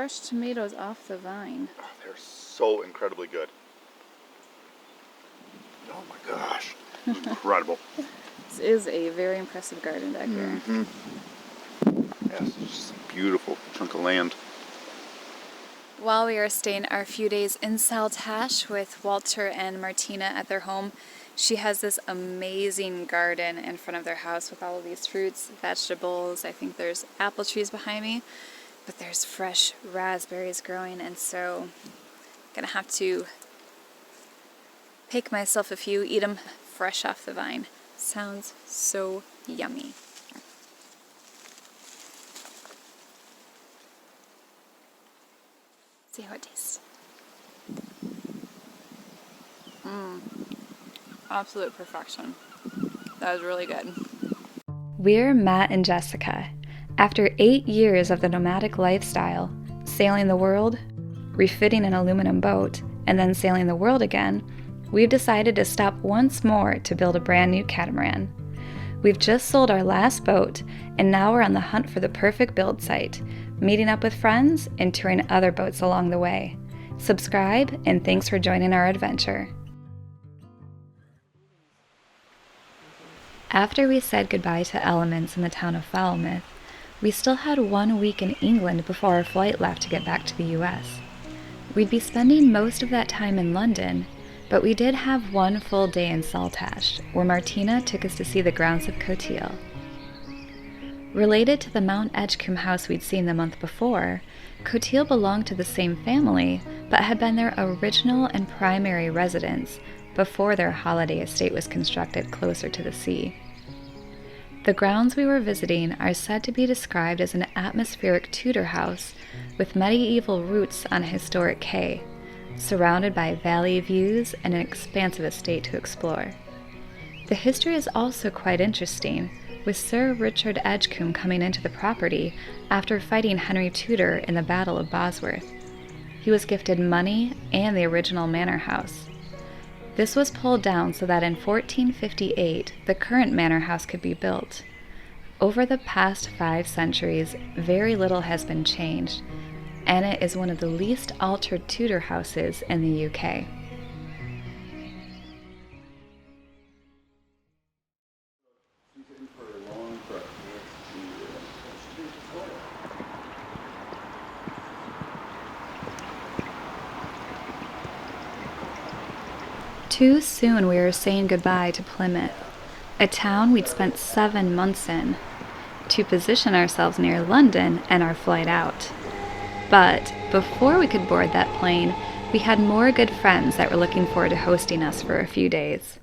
fresh tomatoes off the vine. Oh, they're so incredibly good. Oh my gosh, this is incredible. This is a very impressive garden back here. Mm-hmm. Yes, it's just a beautiful chunk of land. While we are staying our few days in Saltash with Walter and Martina at their home, she has this amazing garden in front of their house with all of these fruits, vegetables. I think there's apple trees behind me, but there's fresh raspberries growing, and so I'm gonna have to pick myself a few, eat them fresh off the vine. Sounds so yummy. See how it tastes. Absolute perfection. That was really good. We're Matt and Jessica. After 8 years of the nomadic lifestyle, sailing the world, refitting an aluminum boat, and then sailing the world again, we've decided to stop once more to build a brand new catamaran. We've just sold our last boat, and now we're on the hunt for the perfect build site, meeting up with friends and touring other boats along the way. Subscribe, and thanks for joining our adventure. After we said goodbye to elements in the town of Falmouth, we still had 1 week in England before our flight left to get back to the US. We'd be spending most of that time in London, but we did have 1 full day in Saltash, where Martina took us to see the grounds of Cotehele. Related to the Mount Edgecombe house we'd seen the month before, Cotehele belonged to the same family, but had been their original and primary residence before their holiday estate was constructed closer to the sea. The grounds we were visiting are said to be described as an atmospheric Tudor house with medieval roots on a historic quay, surrounded by valley views and an expansive estate to explore. The history is also quite interesting, with Sir Richard Edgecombe coming into the property after fighting Henry Tudor in the Battle of Bosworth. He was gifted money and the original manor house. This was pulled down so that in 1458 the current manor house could be built. Over the past 5 centuries, very little has been changed, and it is one of the least altered Tudor houses in the UK. Too soon we were saying goodbye to Plymouth, a town we'd spent 7 months in, to position ourselves near London and our flight out. But before we could board that plane, we had more good friends that were looking forward to hosting us for a few days.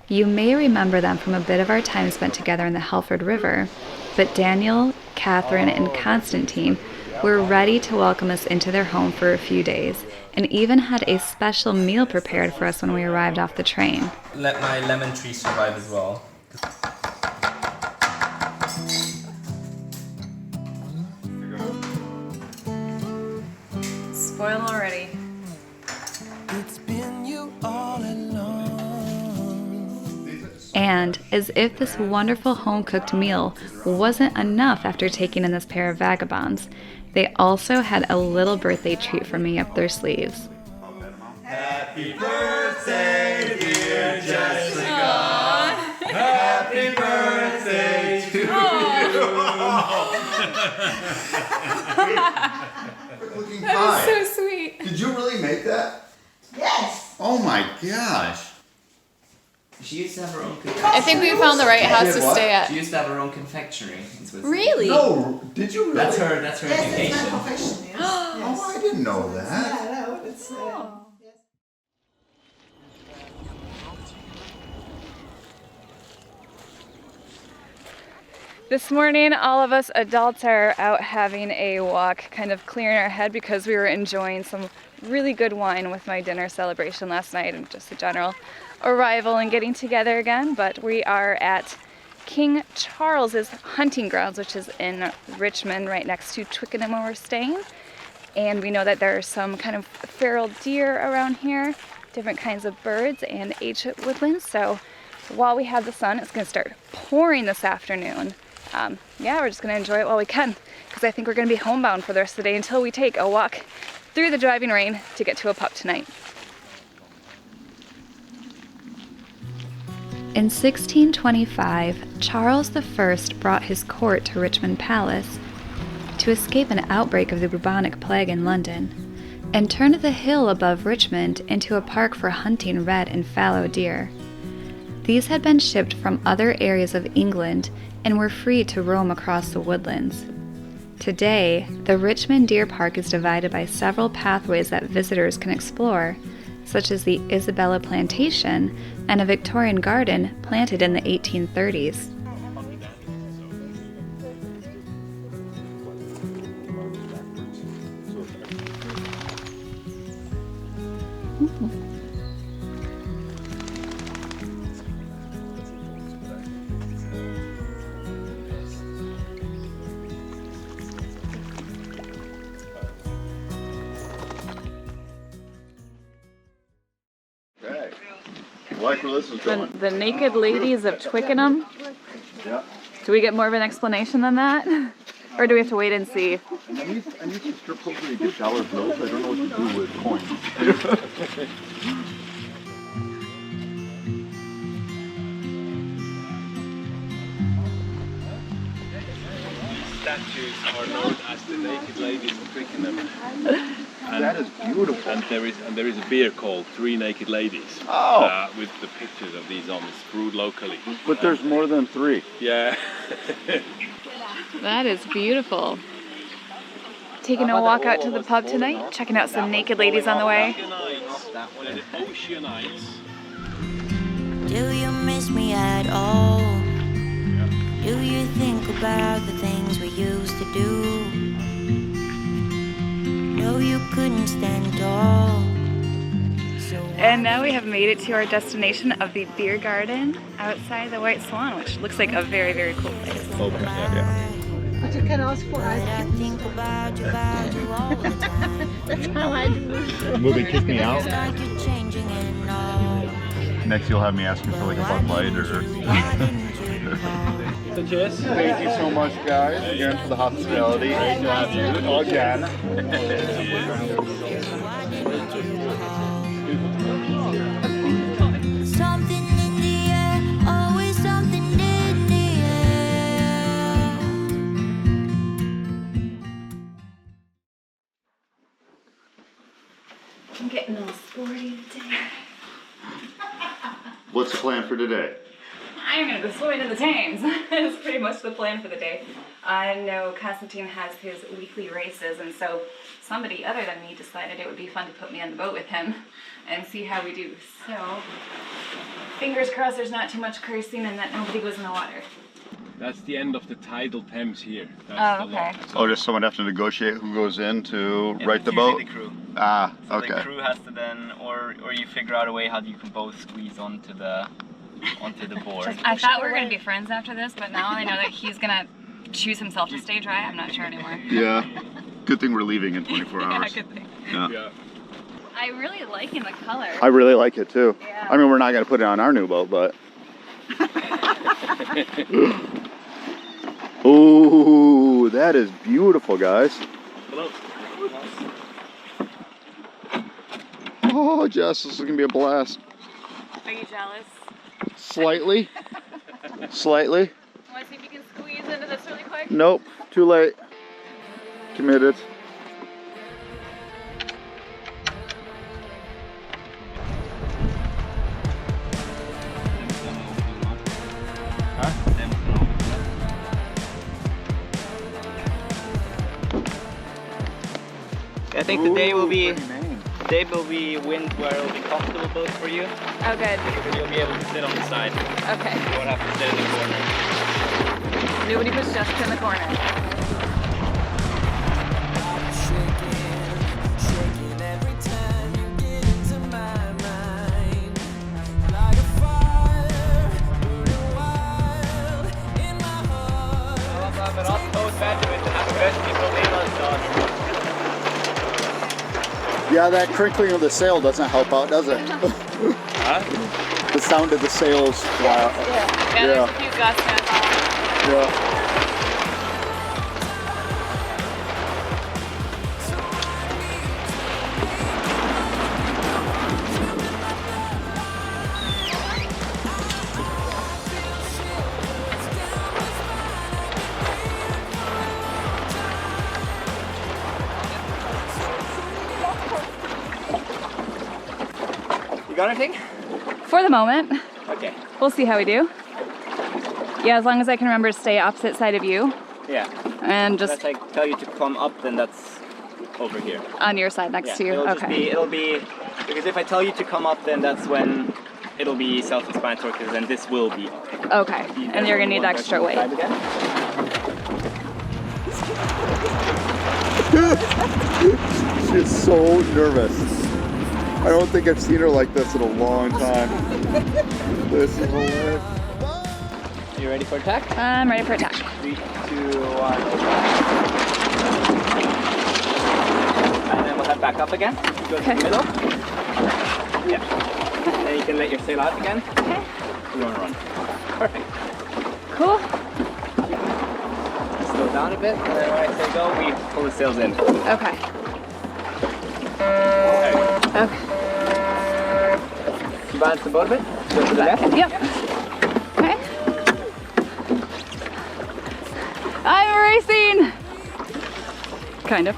You may remember them from a bit of our time spent together in the Helford River, but Daniel, Catherine, and Constantine were ready to welcome us into their home for a few days, and even had a special meal prepared for us when we arrived off the train. Let my lemon tree survive as well. Spoiled already. It's been you all along. And as if this wonderful home-cooked meal wasn't enough after taking in this pair of vagabonds, they also had a little birthday treat for me up their sleeves. Happy birthday, dear Jessica. Happy birthday to you. Looking That was so sweet. Did you really make that? Yes. Oh my gosh. She used to have her own confectionery. I think we found the right house to stay at. She used to have her own confectionery in Switzerland. Really? No, did you really? That's her Yes, education. it's my profession, yes. Oh, I didn't know that. Yeah, no, it's, yes. This morning, all of us adults are out having a walk, kind of clearing our head because we were enjoying some really good wine with my dinner celebration last night and just a general arrival and getting together again. But we are at King Charles's hunting grounds, which is in Richmond, right next to Twickenham where we're staying. And we know that there are some kind of feral deer around here, different kinds of birds, and ancient woodlands. So while we have the sun, it's going to start pouring this afternoon. yeah, we're just gonna enjoy it while we can, because I think we're gonna be homebound for the rest of the day until we take a walk through the driving rain to get to a pub tonight. In 1625, Charles I brought his court to Richmond Palace to escape an outbreak of the bubonic plague in London, and turned the hill above Richmond into a park for hunting red and fallow deer. These had been shipped from other areas of England and were free to roam across the woodlands. Today, the Richmond Deer Park is divided by several pathways that visitors can explore, such as the Isabella Plantation and a Victorian garden planted in the 1830s. Okay. I like where this is going. The naked ladies of Twickenham. Yeah. Do we get more of an explanation than that? Or do we have to wait and see? I need some strip clubs where you get dollar bills. I don't know what to do with coins. Statues are known as the naked ladies of Twickenham. That is beautiful. And there is a beer called Three Naked Ladies. Oh. With the pictures of these on. It's brewed locally. But there's more than 3. Yeah. That is beautiful. Taking a walk out to the pub tonight, checking out some naked ladies on the way. Oceanites. Do you miss me at all? Do you think about the things we used to do? No, you couldn't stand tall. And now we have made it to our destination of the beer garden outside the White Swan, which looks like a very, very cool place. Okay, yeah. But you can ask for ice I cream. think about you all the time. That's how I do. Movie Kick Me Out. It's like you're changing and all. Next you'll have me asking for like a Bud Light or... So cheers. Thank you so much, guys, again for the hospitality. Great to have you. Again. Something in the air, always something in the air. I'm getting all sporty today. What's the plan for today? I'm gonna go swimming in the Thames. That's pretty much the plan for the day. I know Constantine has his weekly races, and so somebody other than me decided it would be fun to put me on the boat with him and see how we do. So, fingers crossed there's not too much cursing and that nobody goes in the water. That's the end of the tidal Thames here. That's Oh, the okay. lock. Oh, does someone have to negotiate who goes in to Yeah, right the it's boat? usually the crew. Ah, So okay. the crew has to then, or you figure out a way how you can both squeeze onto the board. I thought we were gonna be friends after this, but now I know that he's gonna choose himself to stay dry. I'm not sure anymore. Yeah. Good thing we're leaving in 24 Yeah, hours. good thing. Yeah. Yeah. I'm really liking the color. I really like it too. Yeah. I mean, we're not going to put it on our new boat, but. Ooh, that is beautiful, guys. Oh, Jess, this is going to be a blast. Are you jealous? Slightly. Slightly. Want to see if you can squeeze into this really quick? Nope, too late. Committed. I think the day will be Pretty name. Today will be wind where it will be comfortable both for you. Oh, good. You'll be able to sit on the side. Okay. You won't have to sit in the corner. Nobody puts Jessica in the corner. Shaking every time you get into my mind. Like a fire, burning wild in my heart. Men alt toast Benjamin har best i problemet. Yeah, that crinkling of the sail doesn't help out, does it? The sound of the sails. Yeah, there's a few gusts and it's all. Yeah. You got anything? For the moment. Okay. We'll see how we do. Yeah, as long as I can remember to stay opposite side of you Yeah. and just If I tell you to come up, then that's over here. on your side next to you. It'll be, because if I tell you to come up, then that's when it'll be self-explanatory, because then this will be up. Okay. And you're gonna need extra weight. She's so nervous. I don't think I've seen her like this in a long time. This is hilarious. You ready for attack? I'm ready for attack. 3, 2, 1, and then we'll head back up again. Go to the middle. Yeah. And you can let your sail out again. Okay. You want to run. Perfect. Cool. Slow down a bit, and then when I say go, we pull the sails in. Okay. Okay. You balance the boat a bit. Go to the left. Yep. Okay. I'm racing! Kind of.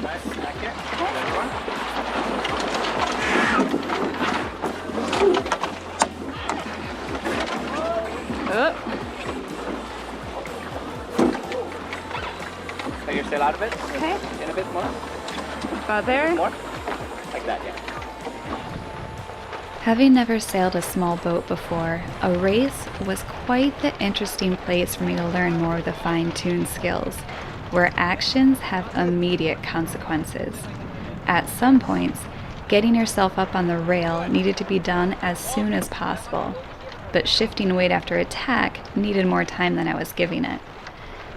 Nice, back here. Let your sail out a bit. Okay. In a bit more. About there. More. Like that, yeah. Having never sailed a small boat before, a race was quite the interesting place for me to learn more of the fine-tuned skills, where actions have immediate consequences. At some points, getting yourself up on the rail needed to be done as soon as possible, but shifting weight after attack needed more time than I was giving it.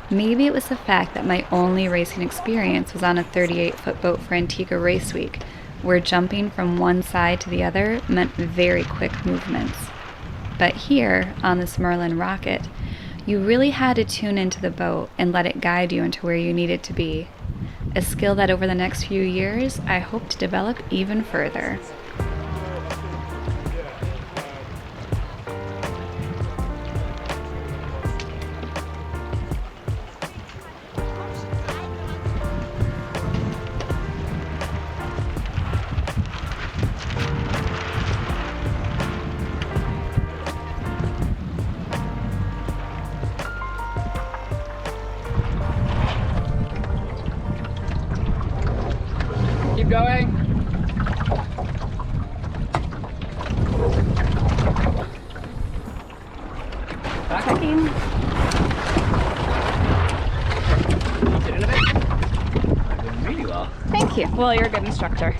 Maybe it was the fact that my only racing experience was on a 38-foot boat for Antigua Race Week, where jumping from one side to the other meant very quick movements. But here, on this Merlin rocket, you really had to tune into the boat and let it guide you into where you needed to be. A skill that over the next few years, I hope to develop even further. Keep going. Checking. Sit in a bit. I'm doing really well. Thank you. Well, you're a good instructor.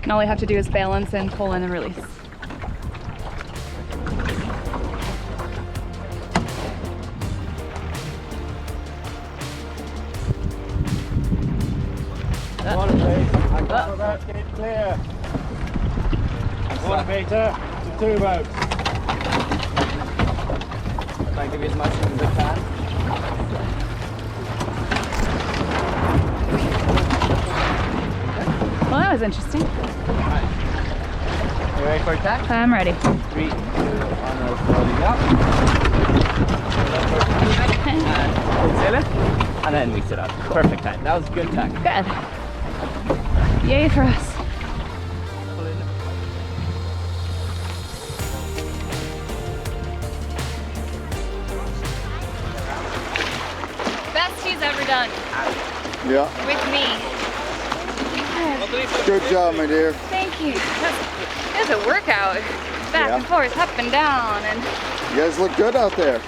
And all I have to do is balance and pull in and release. About to get clear. Water meter to 2 boats. Try and give you as much as I can. Well, that was interesting. Right. You ready for attack? I'm ready. 3, 2, 1, rolling up. And sail it. And then we sit out. Perfect time. That was a good attack. Good. Yay for us. Best he's ever done Yeah. with me. Good job, my dear. Thank you. It was a workout. Back Yeah. and forth, up and down, and You guys look good out there.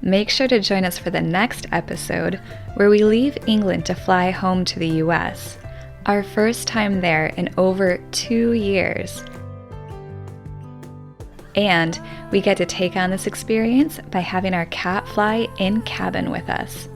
make sure to join us for the next episode where we leave England to fly home to the US. Our first time there in over 2 years. And we get to take on this experience by having our cat fly in cabin with us.